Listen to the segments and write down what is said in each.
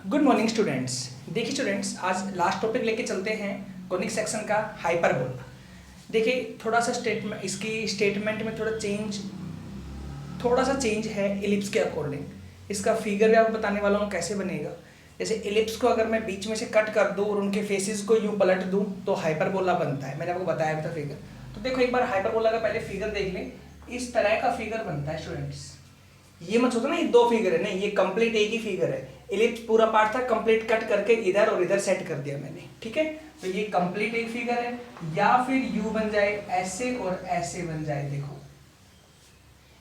Good morning students. देखिए students, आज last topic लेके चलते हैं कोनिक सेक्शन का हाइपरबोला। देखिए थोड़ा सा स्टेटमेंट, इसकी स्टेटमेंट में थोड़ा सा चेंज है इलिप्स के अकॉर्डिंग। इसका फिगर भी आपको बताने वाला हूँ कैसे बनेगा। जैसे इलिप्स को अगर मैं बीच में से कट कर दूँ और उनके फेसेस को यूँ पलट दूँ तो हाइपरबोला बनता है। मैंने आपको बताया था फिगर। तो देखो एक बार हाइपरबोला का पहले फिगर देख लें। इस तरह का फिगर बनता है स्टूडेंट्स। ये मत सोचो ना ये दो फिगर है, नहीं, ये कंप्लीट एक ही फिगर है। इलिप्स पूरा पार्ट था, कंप्लीट कट करके इधर और इधर सेट कर दिया मैंने, ठीक है। तो ये कंप्लीट एक फिगर है, या फिर यू बन जाए ऐसे और ऐसे बन जाए। देखो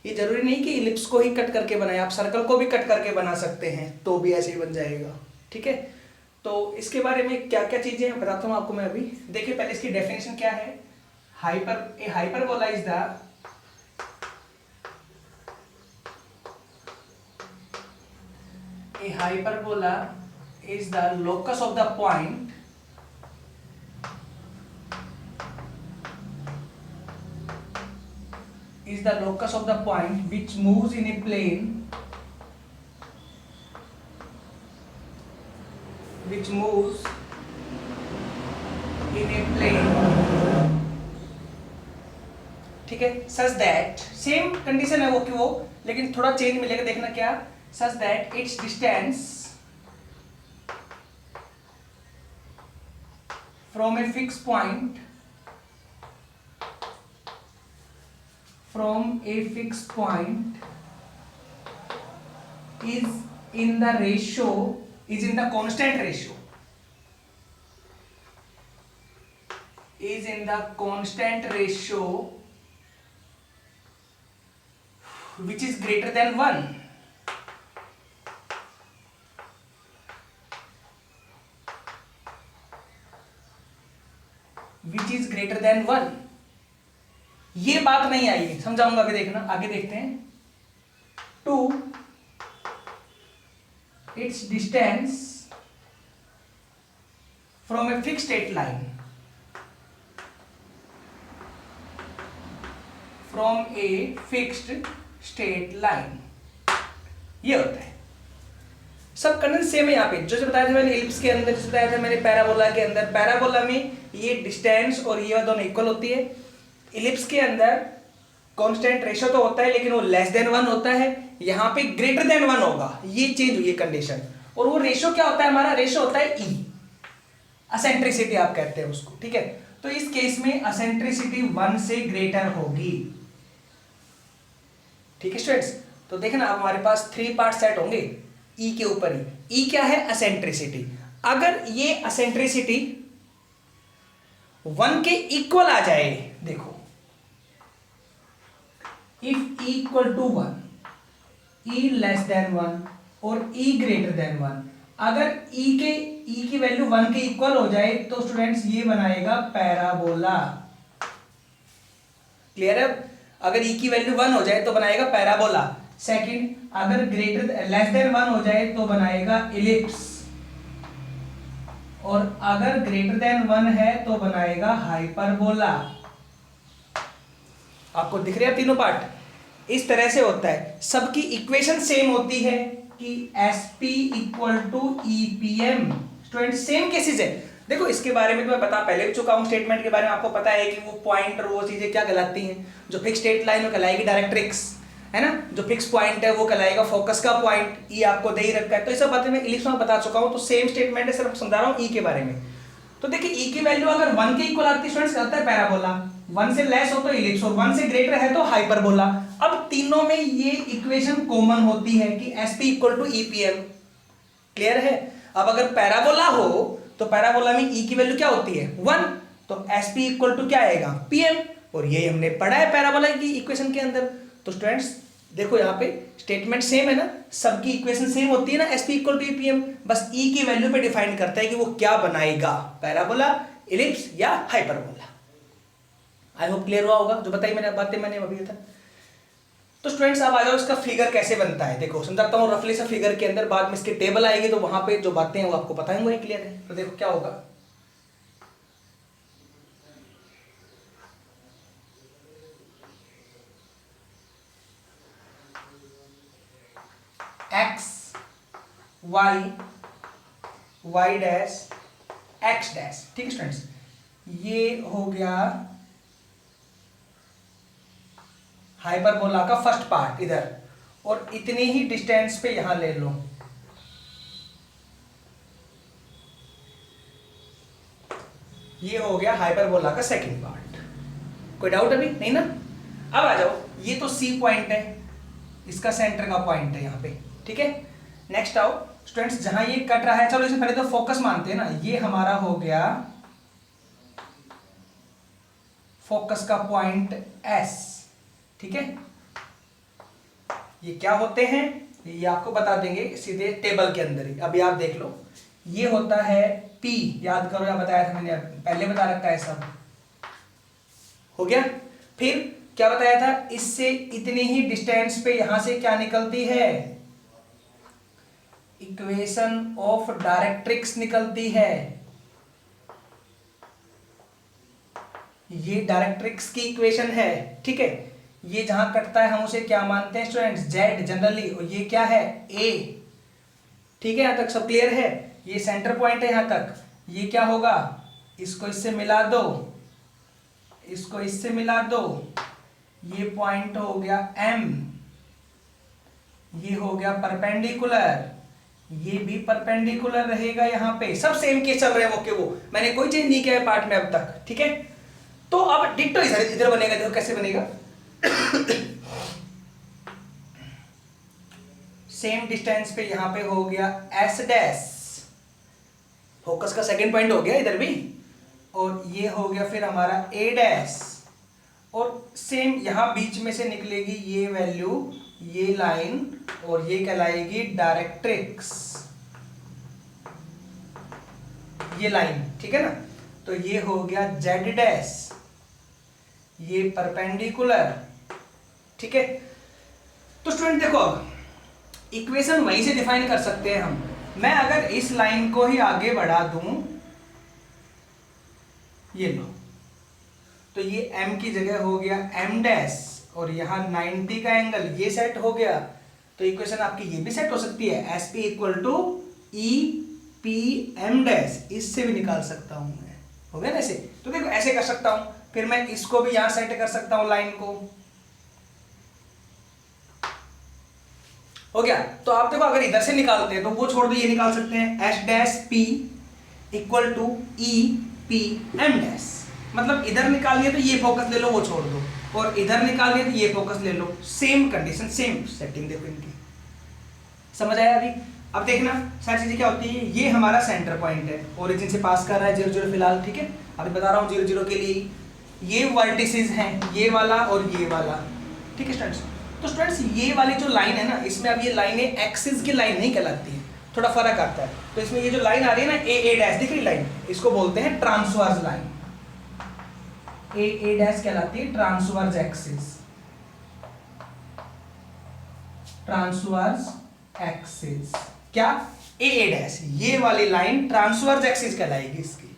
ये जरूरी नहीं कि इलिप्स को ही कट करके बनाए, आप सर्कल को भी कट करके बना सकते हैं तो भी ऐसे ही बन जाएगा, ठीक है। तो इसके बारे में क्या क्या चीजें हैं बताता हूँ आपको मैं अभी। देखिए पहले इसकी डेफिनेशन क्या है। Hyperbola is the A hyperbola is the locus of the point which moves in a plane ठीक है। सच दैट सेम कंडीशन है वो कि वो, लेकिन थोड़ा चेंज मिलेगा, देखना क्या। सच that its distance from a fix point is in the constant ratio which is greater than 1. ये बात नहीं आई, समझाऊंगा अभी, देखना आगे देखते हैं। To its distance from a fixed straight line ये होता है। सब कंडीशन सेम है यहाँ पे, जो बताया था मैंने इलिप्स के अंदर, जो बताया था मैंने पैराबोला के अंदर। पैराबोला में ये डिस्टेंस और ये दोनों इक्वल होती है। इलिप्स के अंदर कांस्टेंट रेशियो तो होता है लेकिन वो लेस देन 1 होता है, यहाँ पे ग्रेटर देन 1 होगा। ये चेंज हुई है कंडीशन। और वो रेशियो क्या होता है, हमारा रेशियो होता है ई, असेंट्रिसिटी आप कहते हैं उसको, ठीक है। तो इस केस में असेंट्रिसिटी 1 से ग्रेटर होगी, ठीक है स्टूडेंट्स। तो देखना अब हमारे पास 3 पार्ट सेट होंगे ई के ऊपर ही। ई क्या है, असेंट्रिसिटी। अगर ये असेंट्रिसिटी 1 के इक्वल आ जाए, देखो if e equal to 1, e less than 1 और ई ग्रेटर देन 1, अगर ई की वैल्यू 1 के इक्वल हो जाए तो स्टूडेंट्स ये बनाएगा पैराबोला। क्लियर है। अगर ई की वैल्यू 1 हो जाए तो बनाएगा पैराबोला। सेकंड, अगर लेस देन 1 हो जाए तो बनाएगा इलिप्स, और अगर ग्रेटर देन 1 है तो बनाएगा हाइपरबोला। आपको दिख रहे हैं तीनों पार्ट। इस तरह से होता है, सबकी इक्वेशन सेम होती है कि SP equal to EPM। Student same cases है। देखो इसके बारे में तो मैं बता पहले भी चुका हूं, स्टेटमेंट के बारे में आपको पता है कि वो पॉइंट और वो चीजें क्या कहलाती हैं। जो फिक्स स्ट्रेट लाइन वो कहलाएगी डायरेक्ट्रिक्स, है ना। जो फिक्स पॉइंट है वो कहलाएगा फोकस का पॉइंट, ई आपको दे ही रखा है। तो ये सब बातें मैं इलिप्स में बता चुका हूं, तो सेम स्टेटमेंट है, सिर्फ समझा रहा हूं ई के बारे में। तो देखिए ई की वैल्यू अगर 1 के इक्वल आती है स्टूडेंट्स कहता है पैराबोला, 1 से लेस हो तो इलिप्स और 1 से ग्रेटर है तो हाइपरबोला। अब तीनों में ये इक्वेशन कॉमन होती है कि SP equal to EPM। Clear है। अब अगर पैराबोला हो तो पैराबोला में ई की वैल्यू क्या होती है 1, तो SP इक्वल टू क्या आएगा PM, और ये हमने पढ़ा है पैराबोला की इक्वेशन के अंदर। तो स्टूडेंट्स देखो यहाँ पे स्टेटमेंट सेम है ना, सबकी इक्वेशन सेम होती है ना, SP इक्वल टू EPM। बस ई की वैल्यू पे डिफाइन करता है कि वो क्या बनाएगा, पैराबोला, इलिप्स या हाइपरबोला। आई होप क्लियर हुआ होगा जो बताई मैंने बातें मैंने अभी था। तो स्टूडेंट्स अब आ जाओ इसका फिगर कैसे बनता है। देखो समझाता हूँ रफली सा फिगर के अंदर, बाद में इसकी टेबल आएगी तो वहां पे जो बातें हैं वो आपको बताएंगे, क्लियर है। तो देखो क्या होगा। x y y dash x dash. ठीक है स्टूडेंट्स, ये हो गया हाइपरबोला का फर्स्ट पार्ट इधर, और इतनी ही डिस्टेंस पे यहां ले लो। ये हो गया हाइपरबोला का सेकंड पार्ट। कोई डाउट अभी नहीं ना? अब आ जाओ, ये तो सी पॉइंट है, इसका सेंटर का पॉइंट है यहाँ पे। ठीक है, नेक्स्ट आओ स्टूडेंट्स, जहां ये कट रहा है, चलो इसे पहले तो फोकस मानते हैं ना, ये हमारा हो गया फोकस का पॉइंट एस। ठीक है, ये क्या होते हैं ये आपको बता देंगे सीधे टेबल के अंदर ही। अभी आप देख लो, ये होता है P, याद करो या बताया था मैंने, पहले बता रखा है सब, हो गया। फिर क्या बताया था, इससे इतनी ही डिस्टेंस पे यहां से क्या निकलती है, इक्वेशन ऑफ डायरेक्ट्रिक्स निकलती है। ये डायरेक्ट्रिक्स की इक्वेशन है। ठीक है, ये जहां कटता है हम उसे क्या मानते हैं स्टूडेंट्स, जेड जनरली, और ये क्या है, ए। ठीक है, यहां तक सब क्लियर है। ये सेंटर पॉइंट है यहां तक, ये क्या होगा, इसको इससे मिला दो, इसको इससे मिला दो, ये पॉइंट हो गया एम, ये हो गया परपेंडिकुलर, ये भी परपेंडिकुलर रहेगा यहां पे। सब सेम केस चल रहे हैं, ओके, वो मैंने कोई चेंज नहीं किया है पार्ट में अब तक। ठीक है, तो अब डिक्टो इधर बनेगा, देखो कैसे बनेगा। सेम डिस्टेंस पे यहां पे हो गया एस डैश, फोकस का सेकंड पॉइंट हो गया इधर भी, और ये हो गया फिर हमारा ए डैश, और सेम यहां बीच में से निकलेगी ये वैल्यू, ये लाइन, और ये कहलाएगी डायरेक्ट्रिक्स, ये लाइन। ठीक है ना, तो ये हो गया जेड डैश, ये परपेंडिकुलर। ठीक है, तो स्टूडेंट देखो, अब इक्वेशन वहीं से डिफाइन कर सकते हैं हम। मैं अगर इस लाइन को ही आगे बढ़ा दूं, ये लो, तो ये m की जगह हो गया m डैश, और यहां 90 का एंगल, ये सेट हो गया, तो इक्वेशन आपकी ये भी सेट हो सकती है, S P equal to E P M dash, इससे भी निकाल सकता हूं मैं, हो गया ना ऐसे। तो देखो ऐसे कर सकता हूं, फिर मैं इसको भी यहां सेट कर सकता हूं लाइन को, हो गया। तो आप देखो अगर इधर से निकालते हैं तो वो छोड़ दो, ये निकाल सकते हैं, S dash P equal to E P M dash, मतलब इधर निकालिए तो ये फोकस ले लो, वो छोड़ दो, और इधर निकालिए तो ये फोकस ले लो, सेम कंडीशन, सेम सेटिंग। देखो इनकी, समझ आया अभी? अब देखना सारी चीजें क्या होती है, ये हमारा सेंटर पॉइंट है, ओरिजिन से पास कर रहा है 0 0 फिलहाल। ठीक है, अभी बता रहा हूँ 0 0 के लिए, ये वर्टिसेस हैं, ये वाला और ये वाला। ठीक है स्टूडेंट्स, तो स्टूडेंट्स ये वाली जो लाइन है ना, इसमें अब ये लाइनें एक्सिस की लाइन नहीं कहलाती है, थोड़ा फर्क आता है। तो इसमें ये जो लाइन आ रही है ना, ए डैश, दिख रही लाइन, इसको बोलते हैं ट्रांसवर्स लाइन, ए डैश कहलाती है ट्रांसवर्स एक्सिस, ट्रांसवर्स एक्सिस क्या, ए डैश, ये वाली लाइन ट्रांसवर्स एक्सिस कहलाएगी इसकी।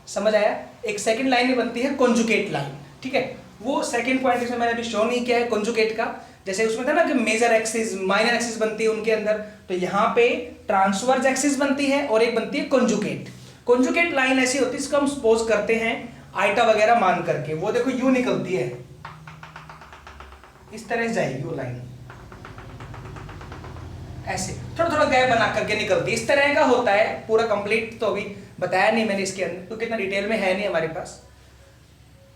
समझ आया? एक सेकंड लाइन में बनती है कॉन्जुगेट लाइन। ठीक है, वो सेकंड पॉइंट इसमें मैंने अभी शो नहीं किया है कॉन्जुगेट का, जैसे उसमें था ना कि मेजर एक्सिस माइनर एक्सिस बनती है उनके अंदर, तो यहाँ पे ट्रांसवर्स एक्सिस बनती है और एक बनती है कॉन्जुगेट। कॉन्जुगेट लाइन ऐसी होती है, इसको हम सपोज करते हैं आइटा वगैरह मान करके, वो देखो यूं निकलती है, इस तरह से जाएगी वो लाइन, ऐसे थोड़ा थोड़ा गैप बना करके निकलती है, इस तरह का होता है। पूरा कंप्लीट तो अभी बताया नहीं मैंने इसके अंदर, तो कितना डिटेल में है नहीं हमारे पास।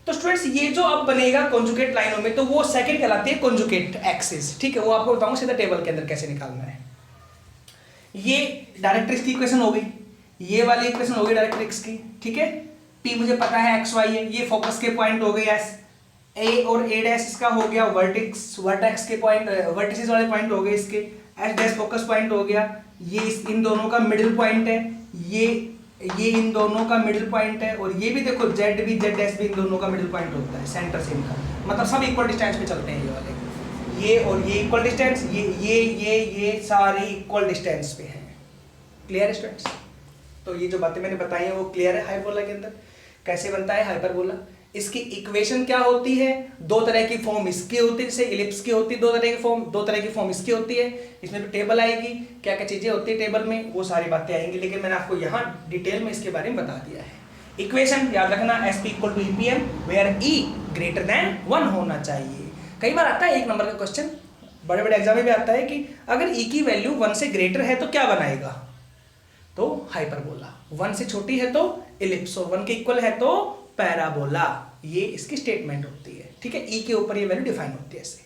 तो स्टूडेंट्स ये जो अब बनेगा कॉन्जुगेट लाइनों में, तो वो सेकंड कहलाती है कॉन्जुगेट एक्सिस। ठीक है, वो आपको बताऊंगा सीधा टेबल के अंदर कैसे निकालना है। ये डायरेक्ट्रिक्स की इक्वेशन हो गई, ये वाली इक्वेशन हो गई डायरेक्ट्रिक्स की। ठीक है, पी मुझे पता है एक्स वाई है, ये फोकस के पॉइंट हो गए एस, ए और ए डैश इसका हो गया वर्टेक्स के पॉइंट, वर्टिसेस वाले पॉइंट हो गए इसके, एस डैश फोकस पॉइंट हो गया, ये इन दोनों का मिडिल पॉइंट है, ये इन दोनों का मिडिल पॉइंट है, और ये भी देखो जेड भी, जेड डैश भी इन दोनों का मिडिल पॉइंट होता है, सेंटर से इनका, मतलब सब इक्वल डिस्टेंस पे चलते हैं ये वाले, ये और ये इक्वल डिस्टेंस, ये सारे इक्वल डिस्टेंस पे हैं। क्लियर है स्टूडेंट्स? तो ये जो बातें मैंने बताई हैं वो क्लियर है हाइपरबोला के अंदर कैसे बनता है हाइपरबोला। इसकी इक्वेशन क्या होती है, दो तरह की फॉर्म इसकी होती है, जैसे इलिप्स की होती है दो तरह की फॉर्म, दो तरह की फॉर्म इसकी होती है। इसमें भी टेबल आएगी, क्या क्या चीजें होती है टेबल में, वो सारी बातें आएंगी, लेकिन मैंने आपको यहाँ डिटेल में इसके बारे में बता दिया है। इक्वेशन याद रखना, SP equal to EPM where E greater than 1 होना चाहिए। कई बार आता है 1 नंबर का क्वेश्चन, बड़े बड़े एग्जाम में भी आता है कि अगर E की वैल्यू 1 से ग्रेटर है तो क्या बनाएगा, तो हाइपरबोला, 1 से छोटी है तो इलिप्स और 1 के इक्वल है तो पैराबोला। ये इसकी स्टेटमेंट होती है, ठीक है। ई के ऊपर ये वैल्यू डिफाइन होती है ऐसे।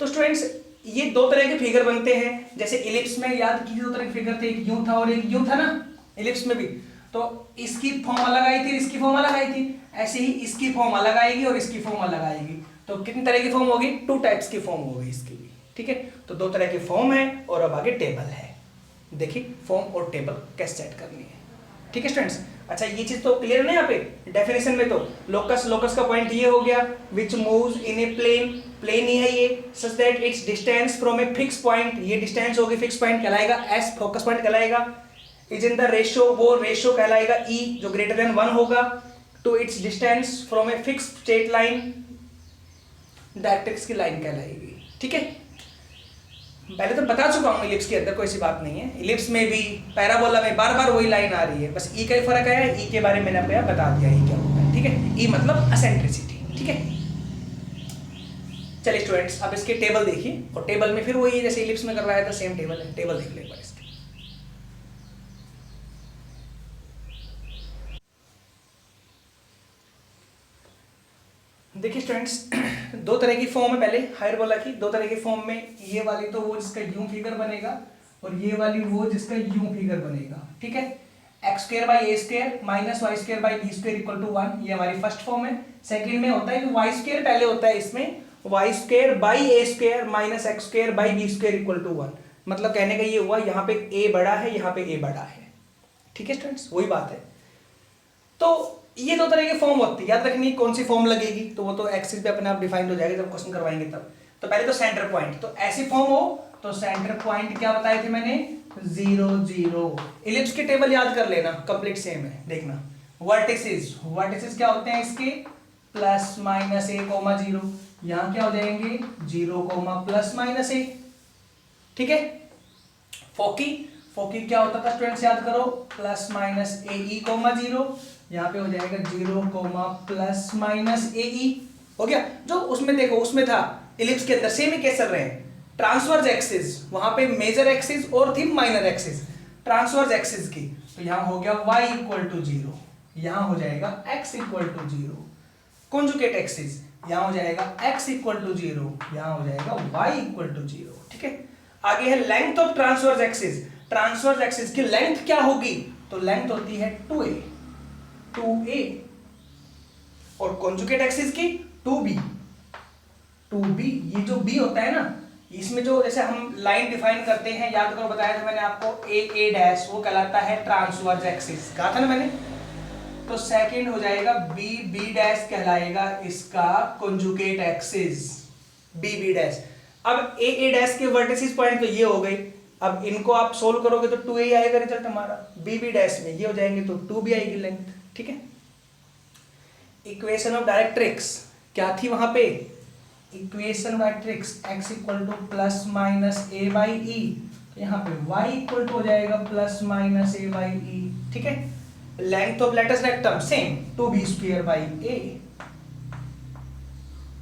तो स्टूडेंट्स ये दो तरह के फिगर बनते हैं, जैसे इलिप्स में याद कीजिए दो तरह के फिगर थे, एक यूं था और एक यूं था ना, इलिप्स में भी। तो इसकी फॉर्म अलग आई थी, इसकी फॉर्म अलग आई थी, ऐसे ही इसकी फॉर्म अलग आएगी और इसकी फॉर्म अलग आएगी। तो कितनी तरह की फॉर्म होगी, 2 टाइप्स की फॉर्म होगी इसकी भी, ठीक है। तो 2 तरह की फॉर्म है और अब आगे टेबल है, देखिए फॉर्म और टेबल कैसे सेट करनी है, ठीक है स्टूडेंट्स। अच्छा ये चीज तो क्लियर है ना यहाँ पे डेफिनेशन में। तो लोकस का पॉइंट ये हो गया, which moves in a plane, plane ही है ये, such that its distance from a fix point, ये डिस्टेंस होगी फिक्स पॉइंट कहलाएगा एस, फोकस पॉइंट कहलाएगा। इज इन द रेशियो, वो रेशियो कहलाएगा ई जो ग्रेटर देन 1 होगा, to its distance from a fix straight line, directrix की line कहलाएगी, ठीक है। पहले तो बता चुका हूँ इलिप्स के अंदर कोई सी बात नहीं है, इलिप्स में भी पैराबोला में बार बार वही लाइन आ रही है, बस ई का ही फर्क है। ई के बारे में मैंने आपको बता दिया ई क्या होता है, ठीक है। ई मतलब एसेंट्रिसिटी, ठीक है। चलिए स्टूडेंट्स अब इसके टेबल देखिए, और टेबल में फिर वही जैसे इलिप्स में करवाया था सेम टेबल है, टेबल देख लो एक बार इसके। देखिए स्टूडेंट्स दो तरह की फॉर्म है, पहले हाइपरबोला की दो तरह की फॉर्म में, ये वाली तो वो जिसका यूं फिगर बनेगा और ये वाली वो जिसका यूं फिगर बनेगा, ठीक है। x² - y² - b² = 1, ये हमारी फर्स्ट फॉर्म है। सेकंड में होता है कि y² पहले होता है इसमें, y² - x² - b² = 1, मतलब कहने का ये हुआ यहाँ पे a बड़ा है, यहाँ पे a बड़ा है, ठीक है स्टूडेंट्स, वही बात है। तो ये दो तरह की फॉर्म होती है, याद रखनी कौन सी फॉर्म लगेगी, तो वो तो एक्सिस पे अपने आप डिफाइंड हो जाएगा जब क्वेश्चन करवाएंगे तब। तो पहले तो सेंटर पॉइंट, तो ऐसी फॉर्म हो तो सेंटर पॉइंट क्या बताए थे मैंने, 0 0। इलिप्स के टेबल याद कर लेना, कंप्लीट सेम है, देखना। वर्टिसेस क्या होते हैं इसके, +-a, 0, यहाँ क्या हो जाएंगे 0, +-a, ठीक है। फोकी क्या होता था स्टूडेंट्स याद करो, +-ae, 0, यहाँ पे हो जाएगा 0, +-ae, हो गया। जो उसमें देखो उसमें था इलिप्स के अंदर सेम ही कैसे चल रहे हैं, ट्रांसवर्स एक्सिस, वहां पे मेजर एक्सिस और थी माइनर एक्सिस, ट्रांसवर्स एक्सिस की, तो यहाँ हो गया y = 0, यहाँ हो जाएगा x = 0। कॉन्जुगेट एक्सिस, यहाँ हो जाएगा x = 0, यहाँ हो जाएगा y = 0, ठीक है। आगे है length of transverse axis, transverse axis की लेंथ क्या होगी, तो लेंथ होती है 2a, और कॉन्जुगेट एक्सिस की 2b, ये जो b होता है ना, इसमें जो जैसे हम लाइन डिफाइन करते हैं, याद करो बताया था मैंने आपको a वो कहलाता है ट्रांसवर्स एक्सिस, कहा था ना मैंने। तो सेकंड हो जाएगा b कहलाएगा इसका कॉन्जुगेट एक्सिस, b। अब a के वर्टिसेस पॉइंट तो ये हो गई, अब इनको आप सोल्व करोगे तो 2a आएगा रिजल्ट हमारा, b में ये हो जाएंगे तो 2b आएगी लेंथ, ठीक है। इक्वेशन ऑफ डायरेक्ट्रिक्स क्या थी वहां पे, इक्वेशन मैट्रिक्स x +-a/e, यहाँ पे y हो जाएगा +-a/e, ठीक है। Length of latus rectum same 2b²/a,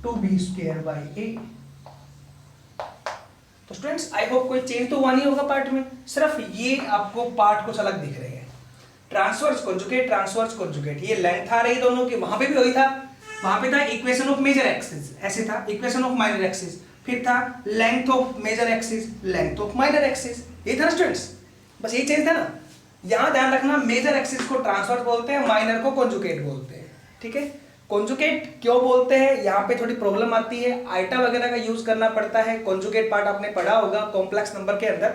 2b²/a। तो स्टूडेंट्स आई होप कोई चेंज तो हुआ नहीं होगा पार्ट में, सिर्फ ये आपको पार्ट कुछ अलग दिख रहे हैं। ट्रांसवर्स कॉन्जुगेट, ये लेंथ आ रही दोनों की, वहां पे भी वही था, वहां पे था इक्वेशन ऑफ मेजर एक्सिस, ऐसे था इक्वेशन ऑफ माइनर एक्सिस, फिर था length of major axis, length of minor axis, ये था ना स्टूडेंट्स, बस ये चेंज था ना। यहां ध्यान रखना मेजर एक्सिस को ट्रांसवर्स बोलते हैं, माइनर को कॉन्जुगेट बोलते हैं, ठीक है। कॉन्जुगेट क्यों बोलते हैं, यहाँ पे थोड़ी प्रॉब्लम आती है, आइटा वगैरह का यूज करना पड़ता है। कॉन्जुगेट पार्ट आपने पढ़ा होगा कॉम्प्लेक्स नंबर के अंदर,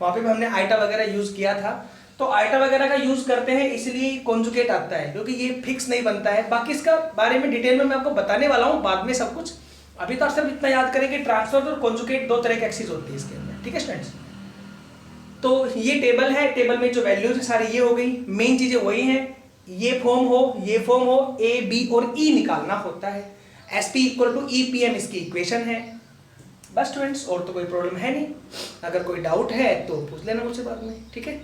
वहां पे भी हमने आइटा वगैरह यूज किया था। तो आइटा वगैरह का यूज करते हैं इसलिए कॉन्जुगेट आता है, क्योंकि ये फिक्स नहीं बनता है। बाकी इसका बारे में डिटेल में मैं आपको बताने वाला हूँ बाद में सब कुछ, अभी तो आप सिर्फ इतना याद करें कि ट्रांसफर और कॉन्जुगेट दो तरह की एक्सिस होती है इसके अंदर, ठीक है स्टूडेंट्स। तो ये टेबल है, टेबल में जो वैल्यूज है सारी ये हो गई, मेन चीजें वही हैं, ये फॉर्म हो, ए बी और ई निकालना होता है। S P equal to E P M इसकी इक्वेशन है। बस स्टूडेंट्स, और तो कोई प्रॉब्लम है नहीं। अगर कोई डाउट है तो पूछ लेना मुझसे बाद में, ठीक है।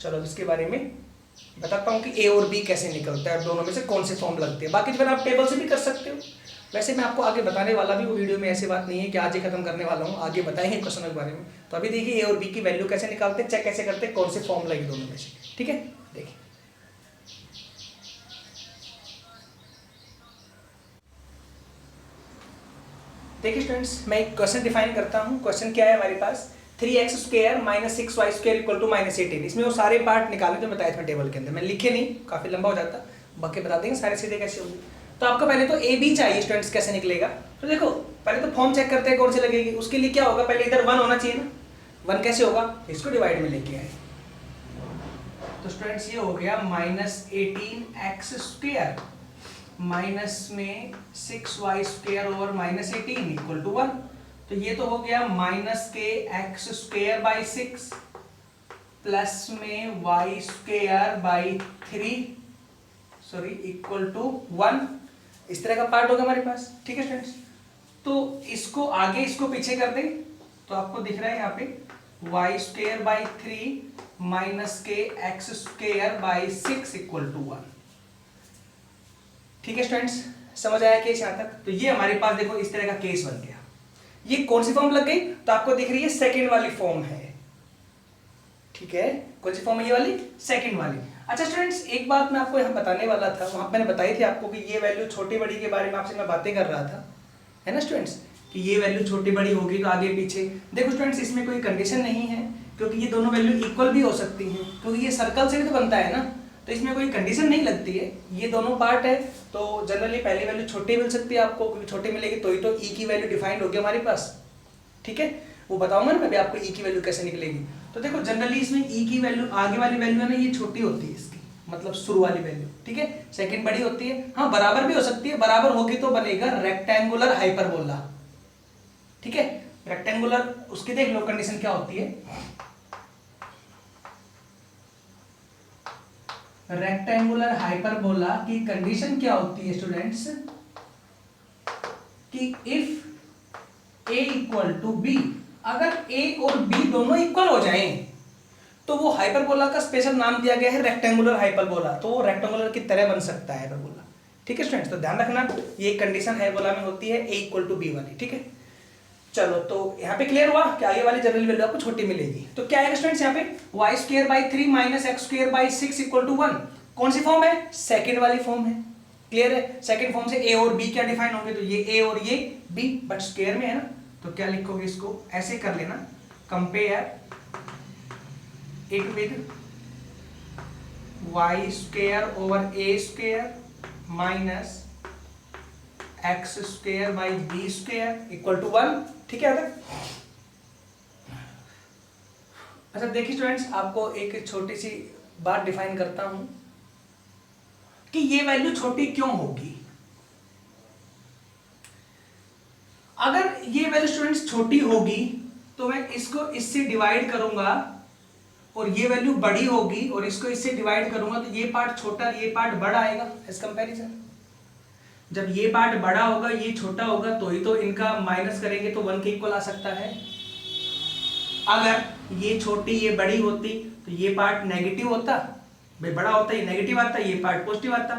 चलो अब इसके बारे में बताता हूँ कि ए और बी कैसे निकलता है, दोनों में से कौन से फॉर्म लगते हैं। बाकी जो आप टेबल से भी कर सकते हो। वैसे मैं आपको आगे बताने वाला भी हूँ वीडियो में, ऐसी बात नहीं है कि आज ही खत्म करने वाला हूँ, आगे बताएंगे क्वेश्चन के बारे में। तो अभी देखिए ए और बी की वैल्यू कैसे निकालते हैं, चेक कैसे करते हैं, कौन से फॉर्म लगे दोनों में से, ठीक है। देखिए देखिए स्टूडेंट्स, मैं एक क्वेश्चन डिफाइन करता हूँ। क्वेश्चन क्या है हमारे पास, 3x² - 6y² = -18। इसमें वो सारे पार्ट निकाले जो बताए थे टेबल के अंदर, मैं लिखे नहीं, काफी लंबा हो जाता, बाकी बता देंगे सारे सीधे कैसे होंगे। तो आपको पहले तो ए बी चाहिए स्टूडेंट्स, कैसे निकलेगा। तो देखो पहले तो फॉर्म चेक करते हैं कौन सी लगेगी। उसके लिए क्या होगा, पहले इधर 1 होना चाहिए ना। 1 कैसे होगा, इसको डिवाइड में लेके आए। तो स्टूडेंट्स ये हो गया -18x² माइनस में 6y² और -18 = 1। तो ये तो हो गया -x²/6 प्लस में y²/3 = 1। इस तरह का पार्ट होगा हमारे पास, ठीक है स्टूडेंट्स। तो इसको आगे इसको पीछे कर दें तो आपको दिख रहा है यहाँ पे y²/3 माइनस के x²/6 = 1। ठीक है स्टूडेंट्स, समझ आया केस यहाँ तक। तो ये हमारे पास देखो इस तरह का केस बन गया। ये कौन सी फॉर्म लग गई, तो आपको दिख रही है सेकंड वाली फॉर्म है, ठीक है। कौन सी फॉर्म है, ये वाली सेकंड वाली। अच्छा स्टूडेंट्स, एक बात मैं आपको यहाँ बताने वाला था, वहां मैंने बताई थी आपको कि ये वैल्यू छोटी बड़ी के बारे में आपसे मैं बातें कर रहा था, है ना स्टूडेंट्स, कि ये वैल्यू छोटी बड़ी होगी तो आगे पीछे। देखो स्टूडेंट्स, इसमें कोई कंडीशन नहीं है, क्योंकि ये दोनों वैल्यू इक्वल भी हो सकती हैं, क्योंकि ये सर्कल से भी तो बनता है ना, तो इसमें कोई कंडीशन नहीं लगती है। ये दोनों पार्ट है, तो जनरली पहली वैल्यू छोटी मिल सकती है आपको, क्योंकि छोटी मिलेगी तो ही तो ई की वैल्यू डिफाइंड होगी हमारे पास, ठीक है। वो बताऊंगा ना मैं भी आपको ई की वैल्यू कैसे निकलेगी। तो देखो जनरली इसमें ई की वैल्यू, आगे वाली वैल्यू है ना, ये छोटी होती है इसकी, मतलब शुरू वाली वैल्यू, ठीक है। सेकंड बड़ी होती है, हाँ बराबर भी हो सकती है, बराबर होगी तो बनेगा रेक्टेंगुलर हाइपरबोला, ठीक है। रेक्टेंगुलर, उसकी देख लो कंडीशन क्या होती है। रेक्टेंगुलर हाइपरबोला की कंडीशन क्या होती है स्टूडेंट्स, कि इफ a = b, अगर a और b दोनों इक्वल हो जाएं तो वो हाइपरबोला का स्पेशल नाम दिया गया है रेक्टेंगुलर हाइपरबोला, तो वो रेक्टेंगुलर की तरह बन सकता है हाइपरबोला, ठीक है स्टूडेंट्स। तो ध्यान रखना, ये कंडीशन हाइपरबोला में होती है a = b वाली, ठीक है। चलो तो यहाँ पे क्लियर हुआ कि आगे वाली जनरल वैल्यू आपको छोटी मिलेगी। तो क्या है स्टूडेंट्स, यहाँ पे y²/3 माइनस x²/6 = 1। कौन सी फॉर्म है, सेकंड वाली फॉर्म है, क्लियर है। सेकंड फॉर्म से a और b क्या डिफाइन होंगे, तो ये a और ये b, बट स्क्वायर में है ना, तो क्या लिखोगे, इसको ऐसे कर लेना, compare it with y²/a² minus x²/b² = 1, ठीक है। अच्छा देखिए स्टूडेंट्स, आपको एक छोटी सी बात डिफाइन करता हूं कि ये वैल्यू छोटी क्यों होगी। अगर ये वैल्यू स्टूडेंट्स छोटी होगी तो मैं इसको इससे डिवाइड करूंगा और ये वैल्यू बड़ी होगी और इसको इससे डिवाइड करूंगा, तो ये पार्ट छोटा ये पार्ट बड़ा आएगा एज कंपैरिजन। जब ये पार्ट बड़ा होगा ये छोटा होगा तो ही तो इनका माइनस करेंगे तो 1 के इक्वल आ सकता है। अगर ये छोटी ये बड़ी होती तो ये पार्ट नेगेटिव होता, भाई बड़ा होता ये नेगेटिव आता, ये पार्ट पॉजिटिव आता।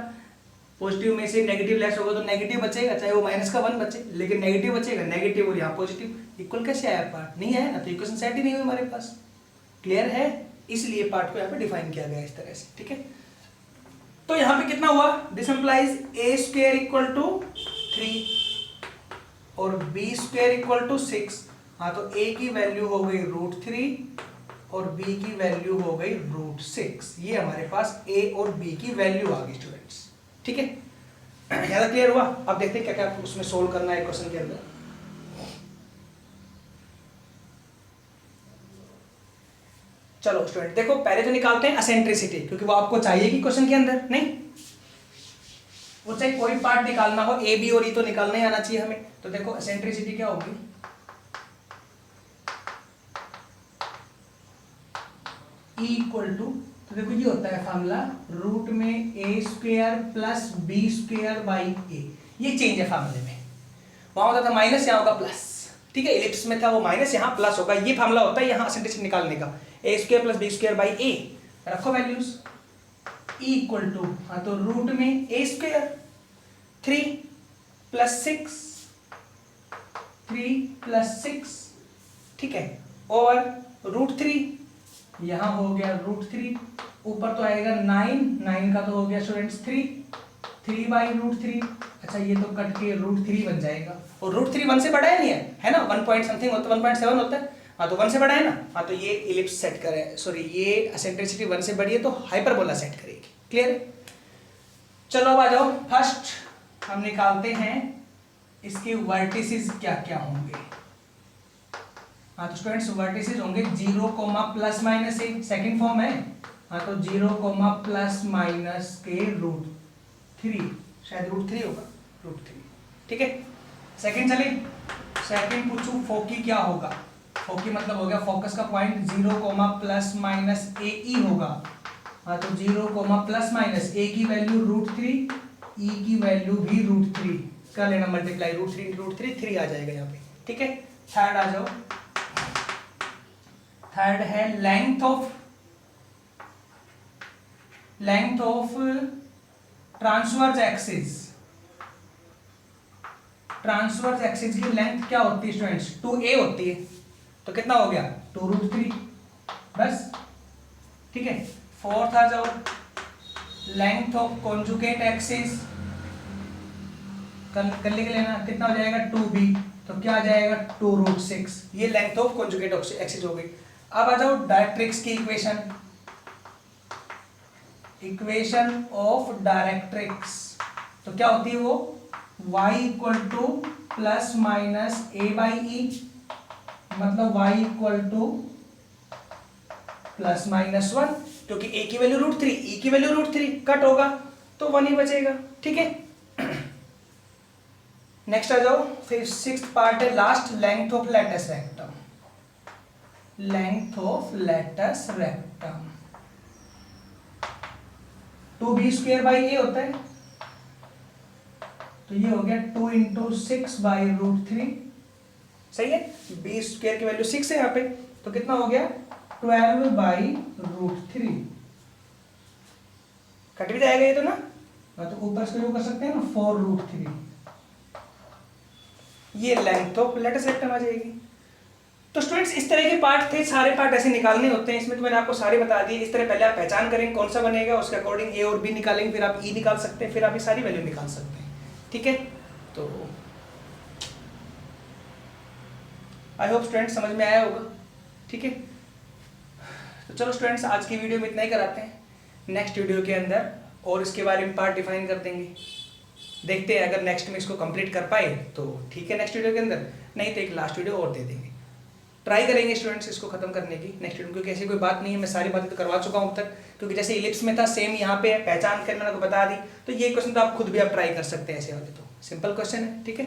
पॉजिटिव में से नेगेटिव लेस होगा तो नेगेटिव बचेगा, चाहे वो माइनस का 1 बचे, लेकिन नेगेटिव बचेगा, नेगेटिव और यहाँ पॉजिटिव, इक्वल कैसे आया पार्ट, नहीं आया ना, तो इक्वेशन सेट ही नहीं हुई हमारे पास, क्लियर है। इसलिए पार्ट को यहाँ पे डिफाइन किया गया इस तरह से, ठीक है। तो यहाँ पे कितना हुआ, दिस इंप्लाइज a² = 3 और b² = 6। हाँ तो a की वैल्यू हो गई √3 और b की वैल्यू हो गई √6। ये हमारे पास a और b की वैल्यू आ गई स्टूडेंट्स, ठीक है। ज़्यादा क्लियर हुआ। अब देखते हैं क्या क्या उसमें सोल्व करना है क्वेश्चन के अंदर। चलो स्टूडेंट देखो, पहले तो निकालते हैं एसेंट्रिसिटी, क्योंकि वो आपको चाहिए कि क्वेश्चन के अंदर, नहीं वो चाहे कोई पार्ट निकालना हो, ए बी और ई तो निकालना ही आना चाहिए हमें। तो देखो एसेंट्रिसिटी क्या होगी, E = तो देखो ये होता है फॉर्मूला, रूट में A square plus B square by A. ये चेंज है फॉर्मूले में, वहां होता था माइनस, यहाँ होगा प्लस। ठीक है, इलिप्स में था वो माइनस, यहाँ प्लस होगा। ये फॉर्मूला होता है यहाँ एसेंट्रिसिटी निकालने का, A square plus B square by A. रखो वैल्यूज, ई इक्वल टू, हाँ तो रूट में ए स्क्वायर 3 प्लस 6, 3 प्लस 6, ठीक है, और रूट 3, यहाँ हो गया रूट 3, ऊपर तो आएगा 9 का तो हो गया स्टूडेंट्स 3 बाई रूट 3। अच्छा ये तो कट के रूट 3 बन जाएगा, और रूट 3 1 से बड़ा है नहीं है ना, 1 पॉइंट समथिंग होता है, 1.7 होता है, हाँ तो 1 से बड़ा है ना, हाँ तो ये इलिप्स सेट करें, सॉरी ये एसेंट्रिसिटी 1 से बड़ी है तो हाइपरबोला सेट करेगी। क्लियर है? चलो अब आ जाओ, फर्स्ट हम निकालते हैं इसके वर्टिसेस क्या क्या होंगे। हाँ तो स्टूडेंट्स वर्टिसेस होंगे 0, प्लस माइनस ए, सेकेंड फॉर्म है, हाँ तो 0, प्लस माइनस के रूट 3, शायद रूट 3 होगा, रूट 3, ठीक है। सेकंड चलिए, सेकंड पूछूं फोकी क्या होगा। फोकी मतलब हो गया फोकस का पॉइंट, 0, प्लस माइनस ए ई होगा, हाँ तो 0, प्लस माइनस ए की वैल्यू रूट 3, ई की वैल्यू भी रूट 3, कर लेना मल्टीप्लाई, रूट 3 3 आ जाएगा यहाँ पे, ठीक है। थर्ड आ जाओ, थर्ड है length of transverse axis. Transverse axis की लेंथ क्या होती है स्टूडेंट्स? 2a होती है, तो कितना हो गया 2√3, बस, ठीक है। फोर्थ आ जाओ, लेंथ ऑफ कॉन्जुगेट एक्सिस, कर लेना, कितना हो जाएगा 2b, तो क्या आ जाएगा 2√6। ये लेंथ ऑफ कॉन्जुगेट एक्सिस हो गई। अब आ जाओ डायरेक्ट्रिक्स की इक्वेशन ऑफ डायरेक्ट्रिक्स, तो क्या होती है वो, y equal to plus minus A by E, मतलब y equal to plus minus 1, क्योंकि a की वैल्यू रूट 3, ई की वैल्यू रूट 3, कट होगा तो 1 ही बचेगा, ठीक है। नेक्स्ट आ जाओ, फिर सिक्स्थ पार्ट है last, length of latus rectum. Length of latus rectum 2b square by A होता है, तो ये हो गया 2 × 6 बाई रूट 3, सही है। b स्क्वायर की वैल्यू 6 है यहाँ पे, तो कितना हो गया 12 बाई रूट 3, कट भी जाएगा ये तो ना, तो ऊपर से कर सकते हैं ना 4√3, ये लेंथ ऑफ लेटस रेक्टम आ जाएगी। तो स्टूडेंट्स इस तरह के पार्ट थे, सारे पार्ट ऐसे निकालने होते हैं, इसमें तो मैंने आपको सारे बता दिए। इस तरह पहले आप पहचान करेंगे कौन सा बनेगा, उसके अकॉर्डिंग ए और बी निकालेंगे, फिर आप ई निकाल सकते हैं, फिर आप ये सारी वैल्यू निकाल सकते हैं, ठीक है। तो आई होप स्टूडेंट्स समझ में आया होगा, ठीक है। तो चलो स्टूडेंट्स आज की वीडियो में इतना ही कराते हैं, नेक्स्ट वीडियो के अंदर और इसके बारे में पार्ट डिफाइन कर देंगे। देखते हैं अगर नेक्स्ट में इसको कंप्लीट कर पाए तो ठीक है नेक्स्ट वीडियो के अंदर, नहीं तो एक लास्ट वीडियो और दे देंगे। ट्राई करेंगे स्टूडेंट्स इसको खत्म करने की नेक्स्ट वीडियो, क्योंकि ऐसी कोई बात नहीं है, मैं सारी बातें तो करवा चुका हूँ अब तक, क्योंकि जैसे इलिप्स में था सेम यहाँ पे पहचान कर मैंने आपको बता दी, तो ये क्वेश्चन तो आप खुद भी आप ट्राई कर सकते हैं, ऐसे वाले तो सिंपल क्वेश्चन है, ठीक है।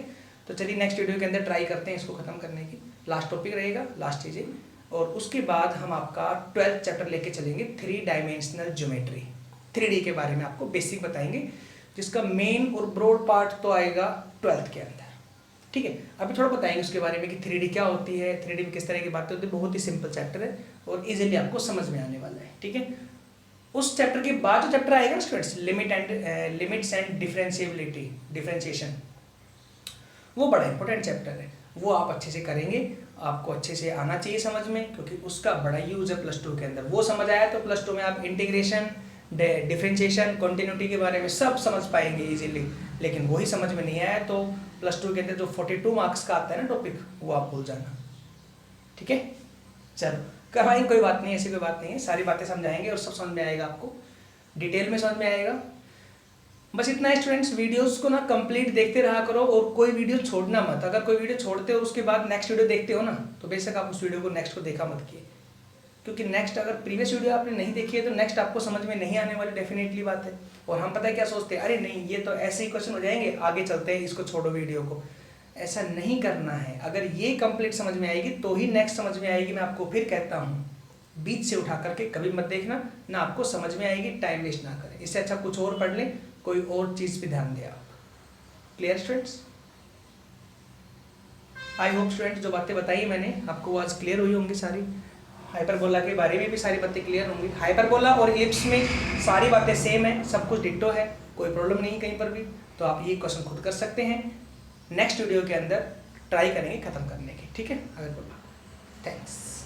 तो चलिए नेक्स्ट वीडियो के अंदर ट्राई करते हैं इसको खत्म करने की, लास्ट टॉपिक रहेगा, लास्ट चीज़ें, और उसके बाद हम आपका 12th चैप्टर लेके चलेंगे 3 डायमेंशनल ज्योमेट्री, 3D के बारे में आपको बेसिक बताएंगे, जिसका मेन और ब्रॉड पार्ट तो आएगा 12th के अंदर, ठीक है। अभी थोड़ा बताएंगे उसके बारे में कि 3D क्या होती है, 3D में किस तरह की बातें होती है, बहुत ही सिंपल चैप्टर है और इजीली आपको समझ में आने वाला है, ठीक है। उस चैप्टर के बाद जो चैप्टर आएगा ना स्टूडेंट्स, लिमिट्स एंड डिफरेंशिएशन, वो बड़ा इंपॉर्टेंट चैप्टर है, वो आप अच्छे से करेंगे, आपको अच्छे से आना चाहिए समझ में, क्योंकि उसका बड़ा यूज है +2 के अंदर। वो समझ आया तो +2 में आप इंटीग्रेशन, डिफरेंशिएशन, कॉन्टिन्यूटी के बारे में सब समझ पाएंगे इजीली। लेकिन वही समझ में नहीं आया तो +2 के अंदर जो 42 मार्क्स का आता है ना टॉपिक, वो आप भूल जाना, ठीक है। चलो करवाएंगे, कोई बात नहीं, ऐसी कोई बात नहीं है, सारी बातें समझाएंगे और सब समझ में आएगा, आपको डिटेल में समझ में आएगा। बस इतना है स्टूडेंट्स, वीडियोस को ना कंप्लीट देखते रहा करो और कोई वीडियो छोड़ना मत। अगर कोई वीडियो छोड़ते हो और उसके बाद नेक्स्ट वीडियो देखते हो ना, तो बेशक आप उस वीडियो को नेक्स्ट को देखा मत किए, क्योंकि नेक्स्ट अगर प्रीवियस वीडियो आपने नहीं देखी है तो नेक्स्ट आपको समझ में नहीं आने वाली, डेफिनेटली बात है। और हम पता है क्या सोचते हैं, अरे नहीं ये तो ऐसे ही क्वेश्चन हो जाएंगे, आगे चलते हैं, इसको छोड़ो वीडियो को। ऐसा नहीं करना है, अगर ये कंप्लीट समझ में आएगी तो ही नेक्स्ट समझ में आएगी। मैं आपको फिर कहता हूँ, बीच से उठा करके कभी मत देखना, ना आपको समझ में आएगी, टाइम वेस्ट ना करें। इससे अच्छा कुछ और पढ़ लें, कोई और चीज़ पे ध्यान दें आप। Clear students? I hope student जो बातें बताई मैंने आपको वो आज क्लियर हुई होंगी सारी। हाइपरबोला के बारे में भी सारी बातें क्लियर होंगी। हाइपरबोला और एलिप्स में सारी बातें सेम है, सब कुछ डिट्टो है, कोई प्रॉब्लम नहीं कहीं पर भी। तो आप ये क्वेश्चन खुद कर सकते हैं, नेक्स्ट वीडियो के अंदर ट्राई करेंगे ख़त्म करने की, ठीक है? हाइपरबोला। थैंक्स।